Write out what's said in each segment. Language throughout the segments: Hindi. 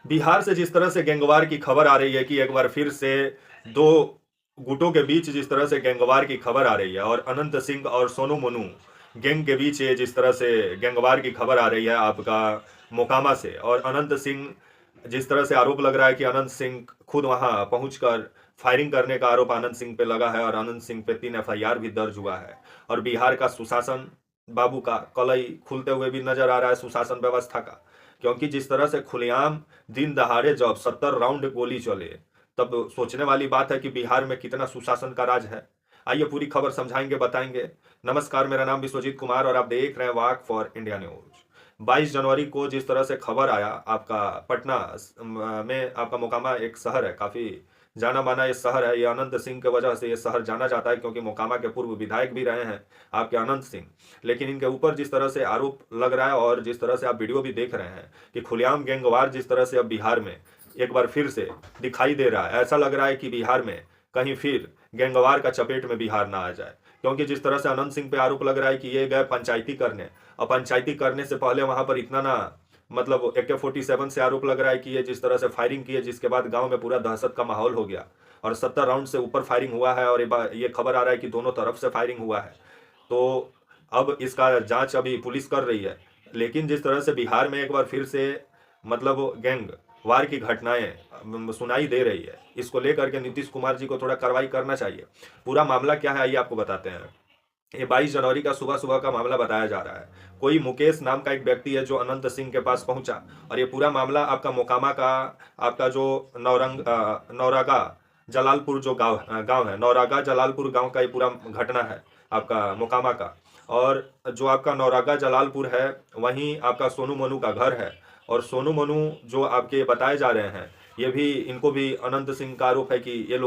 बिहार से जिस तरह से गैंगवार की खबर आ रही है कि एक बार फिर से दो गुटों के बीच जिस तरह से गैंगवार की खबर आ रही है, और अनंत सिंह और सोनू मनु गैंग के बीच ये जिस तरह से गैंगवार की खबर आ रही है आपका मोकामा से, और अनंत सिंह जिस तरह से आरोप लग रहा है कि अनंत सिंह खुद वहां पहुंचकर फायरिंग करने का आरोप अनंत सिंह पे लगा है, और अनंत सिंह पे 3 FIR भी दर्ज हुआ है। और बिहार का सुशासन बाबू का कलई खुलते हुए भी नजर आ रहा है सुशासन व्यवस्था का, क्योंकि जिस तरह से खुलेआम दिन दहाड़े जब 70 राउंड गोली चले, तब सोचने वाली बात है कि बिहार में कितना सुशासन का राज है। आइए पूरी खबर समझाएंगे, बताएंगे। नमस्कार, मेरा नाम विश्वजीत कुमार और आप देख रहे हैं वाक फॉर इंडिया न्यूज। 22 जनवरी को जिस तरह से खबर आया आपका पटना में, आपका मोकामा एक शहर है, काफी जाना माना ये शहर है। ये अनंत सिंह की वजह से ये शहर जाना जाता है, क्योंकि मोकामा के पूर्व विधायक भी रहे हैं आपके अनंत सिंह। लेकिन इनके ऊपर जिस तरह से आरोप लग रहा है और जिस तरह से आप वीडियो भी देख रहे हैं कि खुलेआम गैंगवार जिस तरह से अब बिहार में एक बार फिर से दिखाई दे रहा है, ऐसा लग रहा है कि बिहार में कहीं फिर गैंगवार का चपेट में बिहार ना आ जाए। क्योंकि जिस तरह से अनंत सिंह पे आरोप लग रहा है कि ये गए पंचायती करने, और पंचायती करने से पहले वहां पर इतना ना, मतलब AK-47 से आरोप लग रहा है कि ये जिस तरह से फायरिंग की है, जिसके बाद गांव में पूरा दहशत का माहौल हो गया, और 70 राउंड से ऊपर फायरिंग हुआ है, और ये खबर आ रहा है कि दोनों तरफ से फायरिंग हुआ है। तो अब इसका जांच अभी पुलिस कर रही है। लेकिन जिस तरह से बिहार में एक बार फिर से मतलब गैंग वार की घटनाएं सुनाई दे रही है, इसको लेकर के नीतीश कुमार जी को थोड़ा कार्रवाई करना चाहिए। पूरा मामला क्या है आइए आपको बताते हैं। ये 22 जनवरी का सुबह सुबह का मामला बताया जा रहा है। कोई मुकेश नाम का एक व्यक्ति है जो अनंत सिंह के पास पहुंचा, और ये पूरा मामला आपका मोकामा का, आपका जो नौरागा जलालपुर जो गांव है, नौरागा जलालपुर गांव का ये पूरा घटना है आपका मोकामा का। और जो आपका नौरागा जलालपुर है, वहीं आपका सोनू मनु का घर है। और सोनू मनु जो आपके बताए जा रहे हैं, ये भी, इनको भी अनंत सिंह का आरोप है कि ये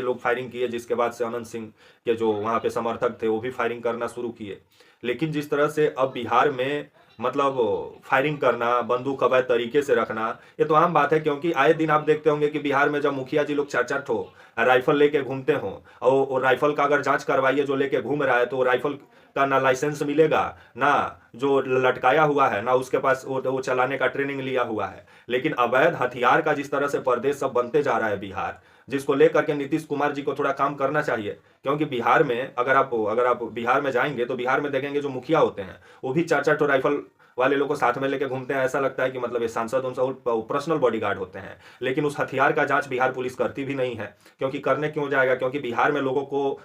लोग फायरिंग किए, जिसके बाद से अनंत सिंह के जो वहाँ पे समर्थक थे वो भी फायरिंग करना शुरू किए। लेकिन जिस तरह से अब बिहार में मतलब फायरिंग करना, बंदूक अवैध तरीके से रखना, ये तो आम बात है। क्योंकि आए दिन आप देखते होंगे कि बिहार में जब मुखिया जी लोग 4-4 राइफल लेके घूमते हों, और वो राइफल का अगर जांच करवाइए जो लेके घूम रहा है, तो राइफल का ना लाइसेंस मिलेगा, ना जो लटकाया हुआ है, ना उसके पास वो चलाने का ट्रेनिंग लिया हुआ है। लेकिन अवैध हथियार का जिस तरह से प्रदेश सब बनते जा रहा है बिहार, जिसको लेकर के नीतीश कुमार जी को थोड़ा काम करना चाहिए। क्योंकि बिहार में अगर आप बिहार में जाएंगे तो बिहार में देखेंगे जो मुखिया होते हैं वो भी 4-4 राइफल वाले लोग को साथ में लेके घूमते हैं। ऐसा लगता है कि मतलब ये सांसद उनसे पर्सनल बॉडीगार्ड होते हैं। लेकिन उस हथियार का जांच बिहार पुलिस करती भी नहीं है। क्योंकि करने क्यों जाएगा? क्योंकि बिहार में लोगों को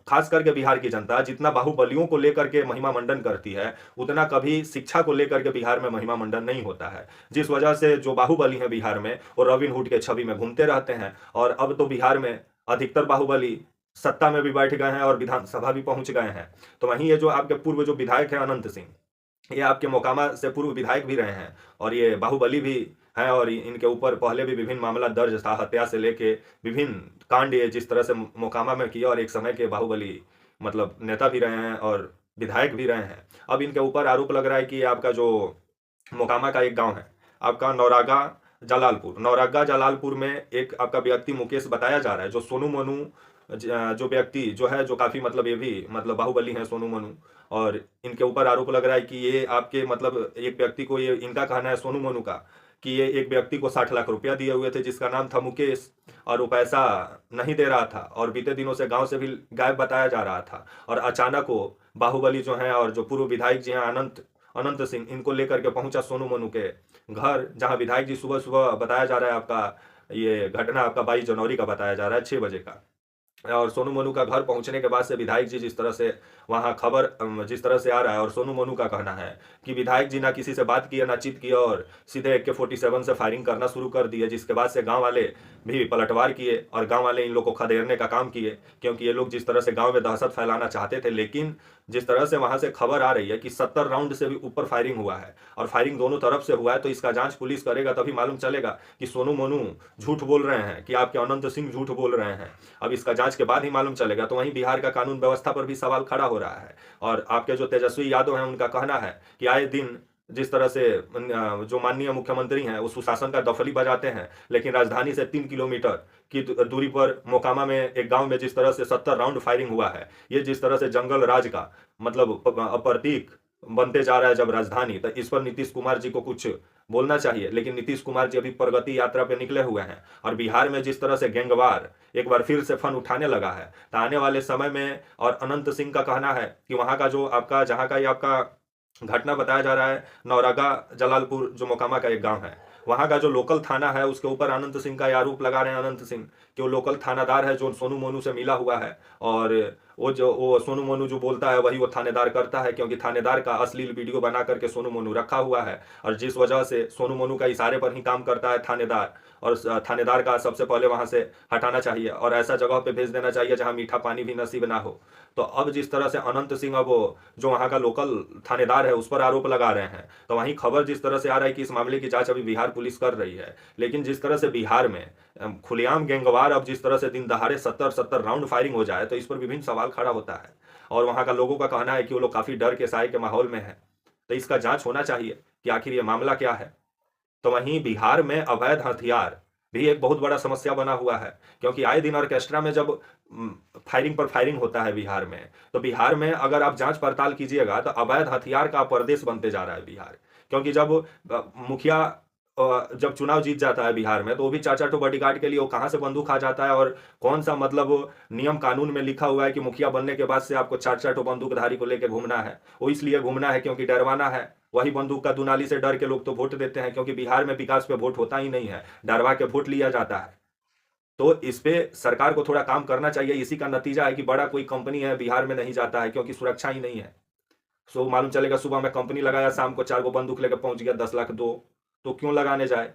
खास करके बिहार की जनता जितना बाहुबलियों को लेकर के महिमा मंडन करती है, उतना कभी शिक्षा को लेकर के बिहार में महिमा मंडन नहीं होता है। जिस वजह से जो बाहुबली है बिहार में, वो रॉबिन हुड के छवि में घूमते रहते हैं। और अब तो बिहार में अधिकतर बाहुबली सत्ता में भी बैठ गए हैं और विधानसभा भी पहुंच गए हैं। तो वहीं ये जो आपके पूर्व जो विधायक है अनंत सिंह, ये आपके मोकामा से पूर्व विधायक भी रहे हैं, और ये बाहुबली भी हैं। और इनके ऊपर पहले भी विभिन्न मामला दर्ज था, हत्या से लेके विभिन्न कांड ये जिस तरह से मोकामा में किया, और एक समय के बाहुबली मतलब नेता भी रहे हैं और विधायक भी रहे हैं। अब इनके ऊपर आरोप लग रहा है कि आपका जो मोकामा का एक गांव है आपका नौरागा जलालपुर में एक आपका व्यक्ति मुकेश बताया जा रहा है, जो सोनू मनु जो व्यक्ति जो है, जो काफी मतलब ये भी मतलब बाहुबली है सोनू मनु। और इनके ऊपर आरोप लग रहा है कि ये आपके मतलब एक व्यक्ति को, ये इनका कहना है सोनू मनु का, कि ये एक व्यक्ति को 60 लाख रुपया दिए हुए थे जिसका नाम था मुकेश, और वो पैसा नहीं दे रहा था, और बीते दिनों से गांव से भी गायब बताया जा रहा था। और अचानक वो बाहुबली जो है और जो पूर्व विधायक जी हैं अनंत अनंत सिंह, इनको लेकर के पहुंचा सोनू मनु के घर, जहां विधायक जी सुबह सुबह बताया जा रहा है आपका ये घटना आपका 22 जनवरी का बताया जा रहा है 6 बजे का। और सोनू मोनू का घर पहुंचने के बाद से विधायक जी जिस तरह से वहां खबर जिस तरह से आ रहा है, और सोनू मोनू का कहना है कि विधायक जी ना किसी से बात किया ना चित किया, और सीधे AK-47 से फायरिंग करना शुरू कर दिए, जिसके बाद से गांव वाले भी पलटवार किए और गांव वाले इन लोग को खदेड़ने का काम किए। क्योंकि ये लोग जिस तरह से गांव में दहशत फैलाना चाहते थे, लेकिन जिस तरह से वहां से खबर आ रही है कि 70 राउंड से भी ऊपर फायरिंग हुआ है, और फायरिंग दोनों तरफ से हुआ है, तो इसका जांच पुलिस करेगा तभी मालूम चलेगा कि सोनू मोनू झूठ बोल रहे हैं कि आपके अनंत सिंह झूठ बोल रहे हैं। अब इसका जांच के बाद ही मालूम चलेगा। तो वहीं बिहार का कानून व्यवस्था पर भी सवाल खड़ा हो रहा है। और आपके जो तेजस्वी यादव हैं उनका कहना है कि आए दिन जिस तरह से जो माननीय मुख्यमंत्री हैं वो सुशासन का दफली बजाते हैं, लेकिन राजधानी से 3 किलोमीटर की दूरी पर मोकामा में एक गांव में जिस तरह से 70 राउंड फायरिंग हुआ है, ये जिस तरह से जंगल राज का मतलब प्रतीक बनते जा रहा है जब राजधानी, तो इस पर नीतीश कुमार जी को कुछ बोलना चाहिए। लेकिन नीतीश कुमार जी अभी प्रगति यात्रा पे निकले हुए हैं, और बिहार में जिस तरह से गैंगवार एक बार फिर से फन उठाने लगा है, तो आने वाले समय में, और अनंत सिंह का कहना है कि वहां का जो आपका, जहां का ये आपका घटना बताया जा रहा है, नौरागा जलालपुर जो मोकामा का एक गांव है, वहां का जो लोकल थाना है उसके ऊपर अनंत सिंह का ये आरोप लगा रहे हैं अनंत सिंह कि वो लोकल थानादार है जो सोनू मोनू से मिला हुआ है, और वो सोनू मोनू जो बोलता है वही वो थानेदार करता है, क्योंकि थानेदार का अश्लील वीडियो बना करके सोनू मोनू रखा हुआ है, और जिस वजह से सोनू मोनू का इशारे पर ही काम करता है थानेदार, और थानेदार का सबसे पहले वहां से हटाना चाहिए और ऐसा जगह पे भेज देना चाहिए जहां मीठा पानी भी नसीब ना हो। तो अब जिस तरह से अनंत सिंह अब जो वहां का लोकल थानेदार है उस पर आरोप लगा रहे हैं, तो वहीं खबर जिस तरह से आ रहा है कि इस मामले की जांच अभी बिहार पुलिस कर रही है। लेकिन जिस तरह से बिहार में खुलेआम गैंगवार अब जिस तरह से दिन दहाड़े 70-70 राउंड फायरिंग हो जाए, तो इस पर विभिन्न सवाल खड़ा होता है, और वहां का लोगों का कहना है कि वो लोग काफी डर के साए के माहौल में है। तो इसका जांच होना चाहिए कि आखिर ये मामला क्या है। तो वहीं बिहार में अवैध हथियार भी एक बहुत बड़ा समस्या बना हुआ है, क्योंकि आए दिन ऑर्केस्ट्रा में जब फायरिंग पर फायरिंग होता है बिहार में, तो बिहार में अगर आप जांच पड़ताल कीजिएगा तो अवैध हथियार का प्रदेश बनते जा रहा है बिहार। क्योंकि जब मुखिया जब चुनाव जीत जाता है बिहार में, तो वो भी 4-4 ठो बॉडीगार्ड के लिए वो कहाँ से बंदूक आ जाता है, और कौन सा मतलब नियम कानून में लिखा हुआ है कि मुखिया बनने के बाद से आपको 4-4 ठो बंदूकधारी को लेकर घूमना है। वो इसलिए घूमना है क्योंकि डरवाना है। वही बंदूक का दुनाली से डर के लोग तो वोट देते हैं, क्योंकि बिहार में विकास पे वोट होता ही नहीं है, डरवा के वोट लिया जाता है। तो इस पे सरकार को थोड़ा काम करना चाहिए। इसी का नतीजा है कि बड़ा कोई कंपनी है बिहार में नहीं जाता है, क्योंकि सुरक्षा ही नहीं है। सो मालूम चलेगा सुबह में कंपनी लगाया, शाम को 4 गो बंदूक लेकर पहुंच गया 10 लाख दो, तो क्यों लगाने जाए।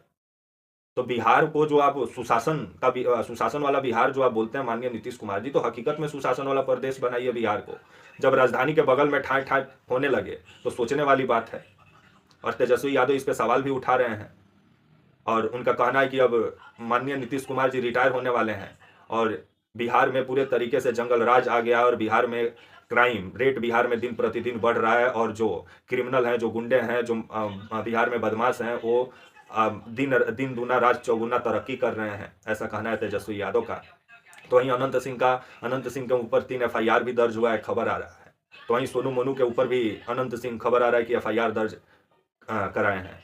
तो बिहार को जो आप सुशासन वाला बिहार जो आप बोलते हैं माननीय नीतीश कुमार जी, तो हकीकत में सुशासन वाला प्रदेश बनाइए बिहार को। जब राजधानी के बगल में ठाए ठाए होने लगे तो सोचने वाली बात है। और तेजस्वी यादव इस पे सवाल भी उठा रहे हैं, और उनका कहना है कि अब माननीय नीतीश कुमार जी रिटायर होने वाले हैं, और बिहार में पूरे तरीके से जंगल राज आ गया, और बिहार में क्राइम रेट बिहार में दिन प्रतिदिन बढ़ रहा है, और जो क्रिमिनल हैं, जो गुंडे हैं, जो बिहार में बदमाश हैं, वो दिन दिन दूना रात चौगुना तरक्की कर रहे हैं। ऐसा कहना है तेजस्वी यादव का। तो वहीं अनंत सिंह के ऊपर 3 FIR भी दर्ज हुआ है, खबर आ रहा है। तो वहीं सोनू मोनू के ऊपर भी अनंत सिंह खबर आ रहा है कि FIR दर्ज कराए हैं।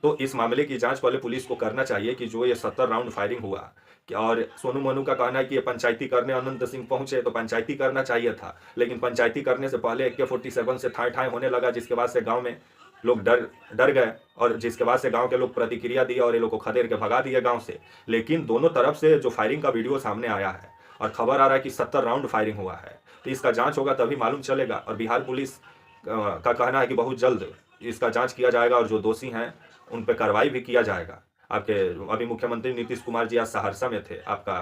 तो इस मामले की जांच पहले पुलिस को करना चाहिए कि जो ये 70 राउंड फायरिंग हुआ, और सोनू मोनू का कहना है कि ये पंचायती करने अनंत सिंह पहुंचे, तो पंचायती करना चाहिए था, लेकिन पंचायती करने से पहले AK-47 से ठाए ठाए होने लगा, जिसके बाद से गांव में लोग डर गए, और जिसके बाद से गांव के लोग प्रतिक्रिया दिए और ये लोग को खदेड़ के भगा दिए गांव से। लेकिन दोनों तरफ से जो फायरिंग का वीडियो सामने आया है, और खबर आ रहा है कि 70 राउंड फायरिंग हुआ है, तो इसका जांच होगा तभी मालूम चलेगा। और बिहार पुलिस का कहना है कि बहुत जल्द इसका जांच किया जाएगा, और जो दोषी हैं उन पर कार्रवाई भी किया जाएगा। आपके अभी मुख्यमंत्री नीतीश कुमार जी आज सहरसा में थे, आपका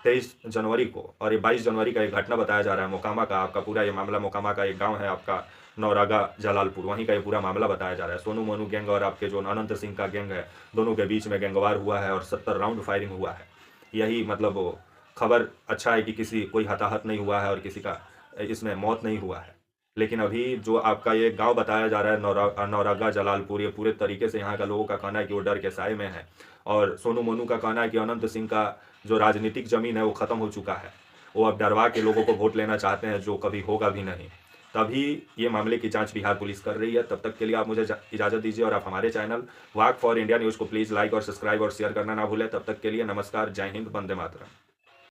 23 जनवरी को, और ये 22 जनवरी का एक घटना बताया जा रहा है मोकामा का। आपका पूरा ये मामला मोकामा का एक गांव है आपका नौरागा जलालपुर, वहीं का ये पूरा मामला बताया जा रहा है। सोनू मोनू गैंग और आपके जो अनंत सिंह का गैंग है, दोनों के बीच में गैंगवार हुआ है, और 70 राउंड फायरिंग हुआ है। यही मतलब वो खबर अच्छा है कि किसी कोई हताहत नहीं हुआ है, और किसी का इसमें मौत नहीं हुआ है। लेकिन अभी जो आपका ये गांव बताया जा रहा है नौरागा जलालपुर, ये पूरे तरीके से यहाँ का लोगों का कहना है कि वो डर के साए में है। और सोनू मोनू का कहना है कि अनंत सिंह का जो राजनीतिक जमीन है वो खत्म हो चुका है, वो अब डरवा के लोगों को वोट लेना चाहते हैं, जो कभी होगा भी नहीं। तभी ये मामले की जांच बिहार पुलिस कर रही है। तब तक के लिए आप मुझे इजाज़त दीजिए, और आप हमारे channel walk for India news को प्लीज़ लाइक और सब्सक्राइब और शेयर करना ना भूलें। तब तक के लिए नमस्कार, जय हिंद, वंदे मातरम।